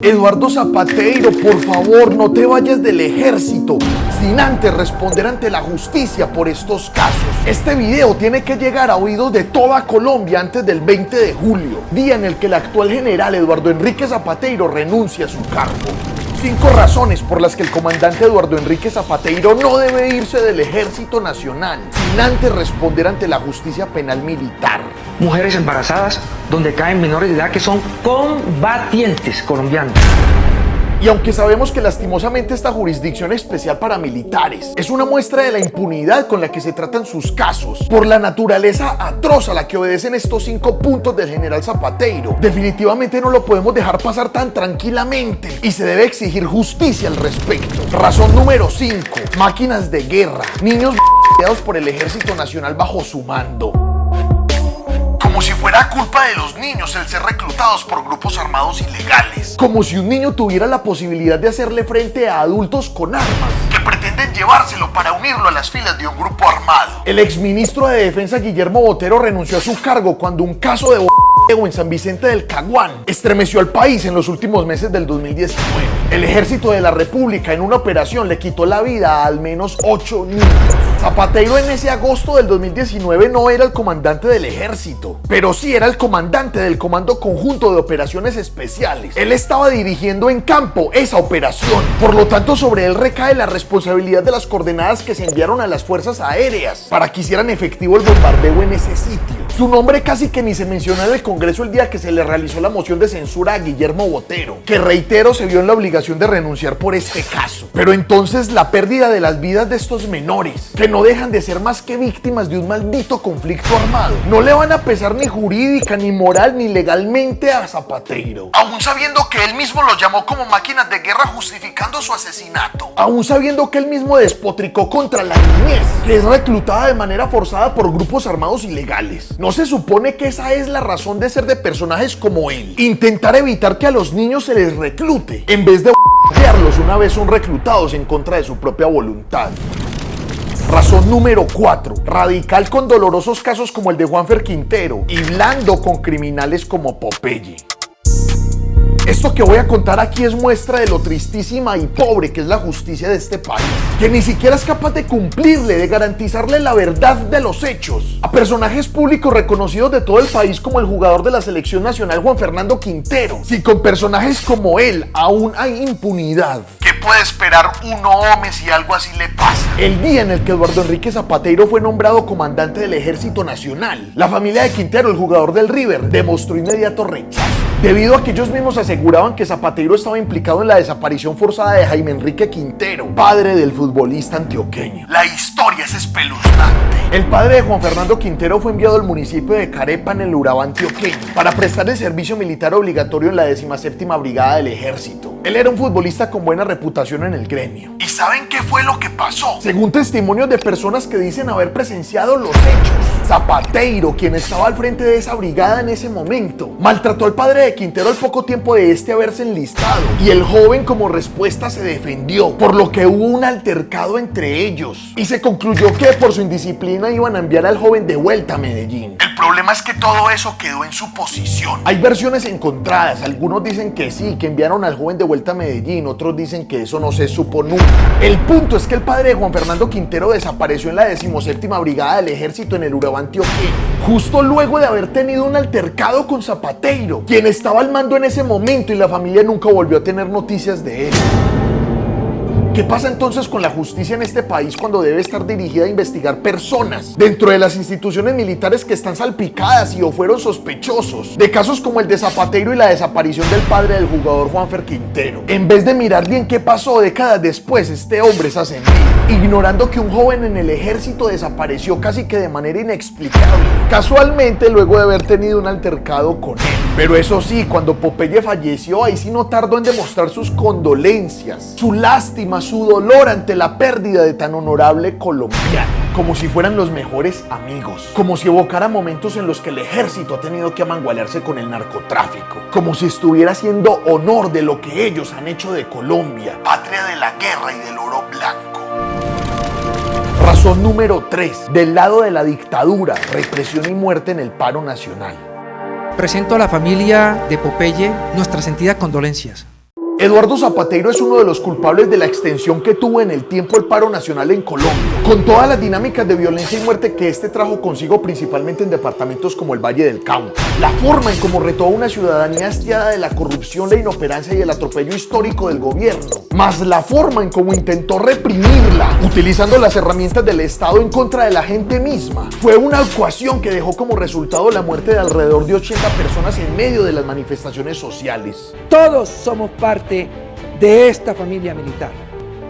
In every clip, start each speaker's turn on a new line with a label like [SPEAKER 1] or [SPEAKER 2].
[SPEAKER 1] Eduardo Zapateiro, por favor, no te vayas del ejército sin antes responder ante la justicia por estos casos. Este video tiene que llegar a oídos de toda Colombia antes del 20 de julio, día en el que el actual general Eduardo Enrique Zapateiro renuncia a su cargo. 5 razones por las que el comandante Eduardo Enrique Zapateiro no debe irse del Ejército Nacional sin antes responder ante la justicia penal militar.
[SPEAKER 2] Mujeres embarazadas donde caen menores de edad que son combatientes colombianos.
[SPEAKER 1] Y aunque sabemos que lastimosamente esta jurisdicción especial para militares es una muestra de la impunidad con la que se tratan sus casos, por la naturaleza atroz a la que obedecen estos 5 puntos del general Zapateiro, definitivamente no lo podemos dejar pasar tan tranquilamente y se debe exigir justicia al respecto. Razón número 5. Máquinas de guerra. Niños creados por el Ejército Nacional bajo su mando. Como si fuera culpa de los niños el ser reclutados por grupos armados ilegales. Como si un niño tuviera la posibilidad de hacerle frente a adultos con armas que pretenden llevárselo para unirlo a las filas de un grupo armado. El exministro de Defensa Guillermo Botero renunció a su cargo cuando un caso de en San Vicente del Caguán estremeció al país en los últimos meses del 2019. El Ejército de la República en una operación le quitó la vida a al menos 8 niños. Zapateiro en ese agosto del 2019 no era el comandante del ejército, pero sí era el comandante del Comando Conjunto de Operaciones Especiales. Él estaba dirigiendo en campo esa operación, por lo tanto sobre él recae la responsabilidad de las coordenadas que se enviaron a las fuerzas aéreas para que hicieran efectivo el bombardeo en ese sitio. Su nombre casi que ni se mencionó en el Congreso el día que se le realizó la moción de censura a Guillermo Botero, que reitero se vio en la obligación de renunciar por este caso. Pero entonces la pérdida de las vidas de estos menores, que no dejan de ser más que víctimas de un maldito conflicto armado, no le van a pesar ni jurídica, ni moral, ni legalmente a Zapateiro. Aún sabiendo que él mismo los llamó como máquinas de guerra justificando su asesinato. Aún sabiendo que él mismo despotricó contra la niñez, que es reclutada de manera forzada por grupos armados ilegales. ¿No se supone que esa es la razón de ser de personajes como él? Intentar evitar que a los niños se les reclute, en vez de bombardearlos una vez son reclutados en contra de su propia voluntad. Razón número 4. Radical con dolorosos casos como el de Juanfer Quintero y blando con criminales como Popeye. Esto que voy a contar aquí es muestra de lo tristísima y pobre que es la justicia de este país, que ni siquiera es capaz de cumplirle, de garantizarle la verdad de los hechos a personajes públicos reconocidos de todo el país como el jugador de la selección nacional Juan Fernando Quintero. Si con personajes como él aún hay impunidad, ¿qué puede esperar uno, hombre, si algo así le pasa? El día en el que Eduardo Enrique Zapateiro fue nombrado comandante del Ejército Nacional, la familia de Quintero, el jugador del River, demostró inmediato rechazo, debido a que ellos mismos aseguraban que Zapateiro estaba implicado en la desaparición forzada de Jaime Enrique Quintero, padre del futbolista antioqueño. La historia es espeluznante. El padre de Juan Fernando Quintero fue enviado al municipio de Carepa en el Urabá antioqueño para prestar el servicio militar obligatorio en la 17ª Brigada del Ejército. Él era un futbolista con buena reputación en el gremio. ¿Y saben qué fue lo que pasó? Según testimonios de personas que dicen haber presenciado los hechos, Zapateiro, quien estaba al frente de esa brigada en ese momento, maltrató al padre de Quintero al poco tiempo de este haberse enlistado, y el joven como respuesta se defendió, por lo que hubo un altercado entre ellos y se concluyó que por su indisciplina iban a enviar al joven de vuelta a Medellín. El problema es que todo eso quedó en suposición. Hay versiones encontradas, algunos dicen que sí, que enviaron al joven de vuelta a Medellín, otros dicen que eso no se supo nunca. El punto es que el padre de Juan Fernando Quintero desapareció en la 17ª Brigada del Ejército en el Urabá antioqueño, justo luego de haber tenido un altercado con Zapateiro, quien estaba al mando en ese momento, y la familia nunca volvió a tener noticias de él. ¿Qué pasa entonces con la justicia en este país cuando debe estar dirigida a investigar personas dentro de las instituciones militares que están salpicadas y o fueron sospechosos de casos como el de Zapateiro y la desaparición del padre del jugador Juanfer Quintero? En vez de mirar bien qué pasó décadas después, este hombre es ascendido, ignorando que un joven en el ejército desapareció casi que de manera inexplicable, casualmente luego de haber tenido un altercado con él. Pero eso sí, cuando Popeye falleció, ahí sí no tardó en demostrar sus condolencias, su lástima, su dolor ante la pérdida de tan honorable colombiano, como si fueran los mejores amigos, como si evocara momentos en los que el ejército ha tenido que amangualarse con el narcotráfico, como si estuviera haciendo honor de lo que ellos han hecho de Colombia, patria de la guerra y del oro blanco. Razón número 3. Del lado de la dictadura, represión y muerte en el paro nacional.
[SPEAKER 3] Presento a la familia de Popeye nuestras sentidas condolencias.
[SPEAKER 1] Eduardo Zapateiro es uno de los culpables de la extensión que tuvo en el tiempo el paro nacional en Colombia, con todas las dinámicas de violencia y muerte que este trajo consigo, principalmente en departamentos como el Valle del Cauca. La forma en cómo retó a una ciudadanía hastiada de la corrupción, la inoperancia y el atropello histórico del gobierno, más la forma en cómo intentó reprimirla, utilizando las herramientas del Estado en contra de la gente misma, fue una ecuación que dejó como resultado la muerte de alrededor de 80 personas en medio de las manifestaciones sociales.
[SPEAKER 3] Todos somos parte de esta familia militar.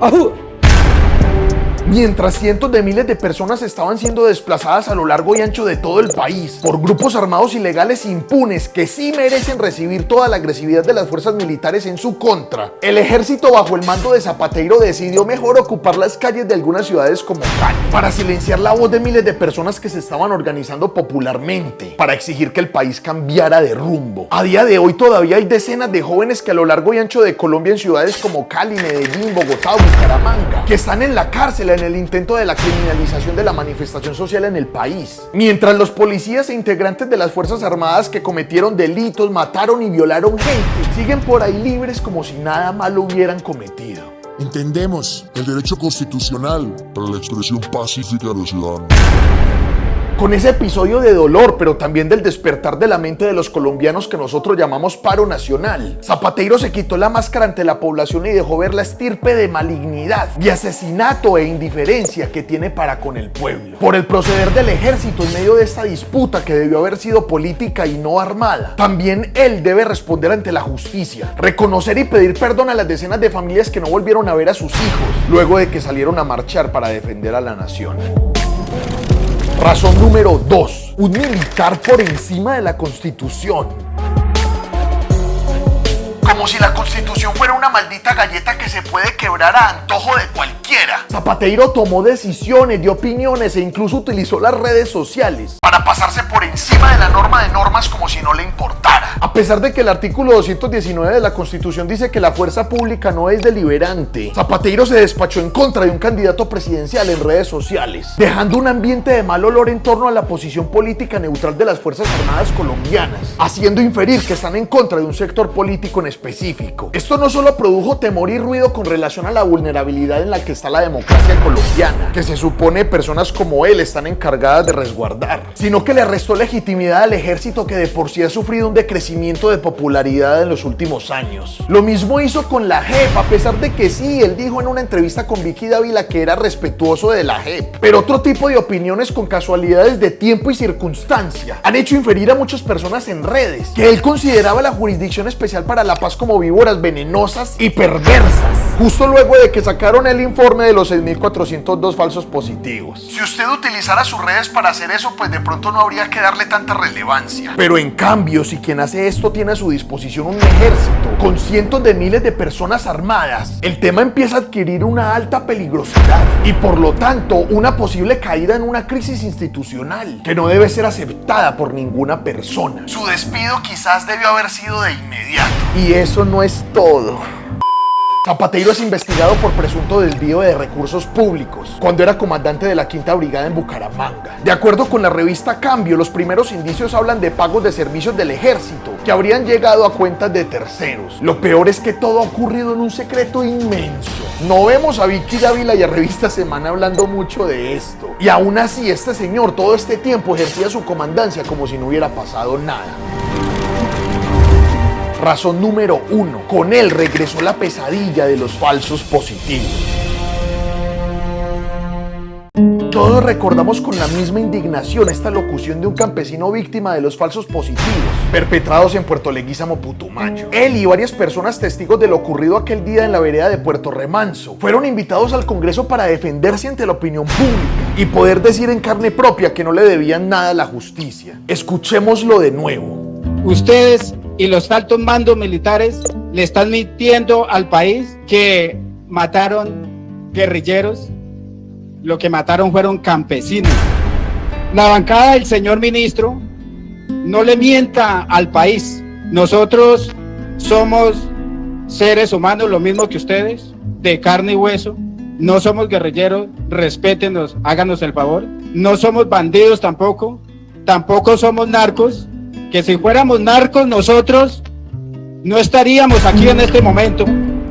[SPEAKER 3] ¡Ajú!
[SPEAKER 1] Mientras cientos de miles de personas estaban siendo desplazadas a lo largo y ancho de todo el país por grupos armados ilegales impunes que sí merecen recibir toda la agresividad de las fuerzas militares en su contra, el ejército bajo el mando de Zapateiro decidió mejor ocupar las calles de algunas ciudades como Cali para silenciar la voz de miles de personas que se estaban organizando popularmente para exigir que el país cambiara de rumbo. A día de hoy todavía hay decenas de jóvenes que a lo largo y ancho de Colombia, en ciudades como Cali, Medellín, Bogotá o Bucaramanga, que están en la cárcel en el intento de la criminalización de la manifestación social en el país. Mientras los policías e integrantes de las Fuerzas Armadas que cometieron delitos, mataron y violaron gente, siguen por ahí libres como si nada malo hubieran cometido.
[SPEAKER 4] Entendemos el derecho constitucional para la expresión pacífica de los ciudadanos.
[SPEAKER 1] Con ese episodio de dolor, pero también del despertar de la mente de los colombianos que nosotros llamamos paro nacional, Zapateiro se quitó la máscara ante la población y dejó ver la estirpe de malignidad, de asesinato e indiferencia que tiene para con el pueblo. Por el proceder del ejército en medio de esta disputa que debió haber sido política y no armada, también él debe responder ante la justicia, reconocer y pedir perdón a las decenas de familias que no volvieron a ver a sus hijos, luego de que salieron a marchar para defender a la nación. Razón número 2. Un militar por encima de la Constitución. Como si la Constitución fuera una maldita galleta que se puede quebrar a antojo de cualquiera. Zapateiro tomó decisiones, dio opiniones e incluso utilizó las redes sociales para pasarse por encima de la norma de normas como si no le importara. A pesar de que el artículo 219 de la Constitución dice que la fuerza pública no es deliberante, Zapateiro se despachó en contra de un candidato presidencial en redes sociales, dejando un ambiente de mal olor en torno a la posición política neutral de las Fuerzas Armadas colombianas, haciendo inferir que están en contra de un sector político en específico. Esto no solo produjo temor y ruido con relación a la vulnerabilidad en la que está la democracia colombiana, que se supone personas como él están encargadas de resguardar, sino que le restó legitimidad al ejército, que de por sí ha sufrido un decrecimiento de popularidad en los últimos años. Lo mismo hizo con la JEP, a pesar de que sí, él dijo en una entrevista con Vicky Dávila que era respetuoso de la JEP, pero otro tipo de opiniones con casualidades de tiempo y circunstancia han hecho inferir a muchas personas en redes que él consideraba la Jurisdicción Especial para la Paz como víboras venenosas y perversas, justo luego de que sacaron el informe de los 6.402 falsos positivos. Si usted utilizara sus redes para hacer eso, pues de pronto no habría que darle tanta relevancia. Pero en cambio, si quien hace esto tiene a su disposición un ejército con cientos de miles de personas armadas, el tema empieza a adquirir una alta peligrosidad y por lo tanto una posible caída en una crisis institucional que no debe ser aceptada por ninguna persona. Su despido quizás debió haber sido de inmediato. Y eso no es todo. Zapateiro es investigado por presunto desvío de recursos públicos cuando era comandante de la 5ª Brigada en Bucaramanga. De acuerdo con la revista Cambio, los primeros indicios hablan de pagos de servicios del ejército que habrían llegado a cuentas de terceros. Lo peor es que todo ha ocurrido en un secreto inmenso. No vemos a Vicky Dávila y a Revista Semana hablando mucho de esto. Y aún así, este señor todo este tiempo ejercía su comandancia como si no hubiera pasado nada. Razón número 1. Con él regresó la pesadilla de los falsos positivos. Todos recordamos con la misma indignación esta locución de un campesino víctima de los falsos positivos perpetrados en Puerto Leguízamo, Putumayo. Él y varias personas testigos de lo ocurrido aquel día en la vereda de Puerto Remanso fueron invitados al Congreso para defenderse ante la opinión pública y poder decir en carne propia que no le debían nada a la justicia. Escuchémoslo de nuevo.
[SPEAKER 3] Ustedes y los altos mandos militares le están mintiendo al país que mataron guerrilleros. Lo que mataron fueron campesinos. La bancada del señor ministro no le mienta al país. Nosotros somos seres humanos, lo mismo que ustedes, de carne y hueso. No somos guerrilleros, respétenos, háganos el favor. No somos bandidos tampoco somos narcos. Que si fuéramos narcos nosotros no estaríamos aquí en este momento.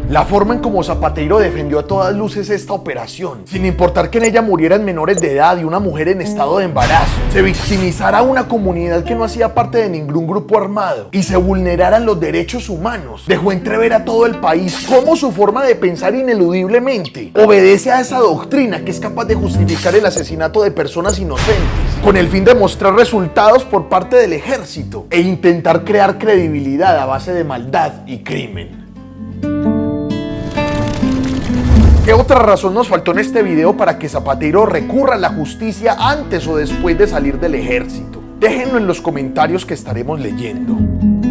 [SPEAKER 1] La forma en como Zapateiro defendió a todas luces esta operación, sin importar que en ella murieran menores de edad y una mujer en estado de embarazo, se victimizara a una comunidad que no hacía parte de ningún grupo armado y se vulneraran los derechos humanos, dejó entrever a todo el país cómo su forma de pensar ineludiblemente obedece a esa doctrina que es capaz de justificar el asesinato de personas inocentes, con el fin de mostrar resultados por parte del ejército e intentar crear credibilidad a base de maldad y crimen. ¿Qué otra razón nos faltó en este video para que Zapateiro recurra a la justicia antes o después de salir del ejército? Déjenlo en los comentarios que estaremos leyendo.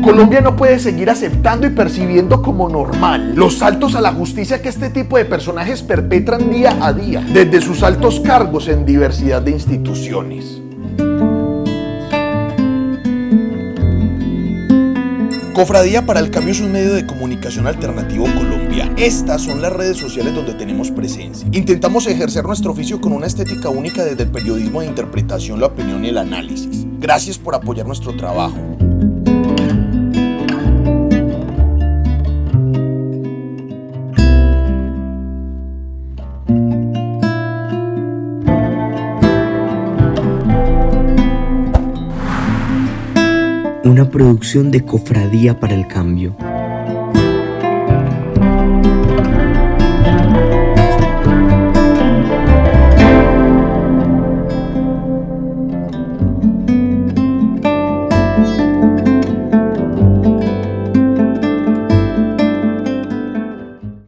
[SPEAKER 1] Colombia no puede seguir aceptando y percibiendo como normal los saltos a la justicia que este tipo de personajes perpetran día a día, desde sus altos cargos en diversidad de instituciones. Cofradía para el Cambio es un medio de comunicación alternativo colombiano. Estas son las redes sociales donde tenemos presencia. Intentamos ejercer nuestro oficio con una estética única desde el periodismo de interpretación, la opinión y el análisis. Gracias por apoyar nuestro trabajo.
[SPEAKER 5] Una producción de Cofradía para el Cambio.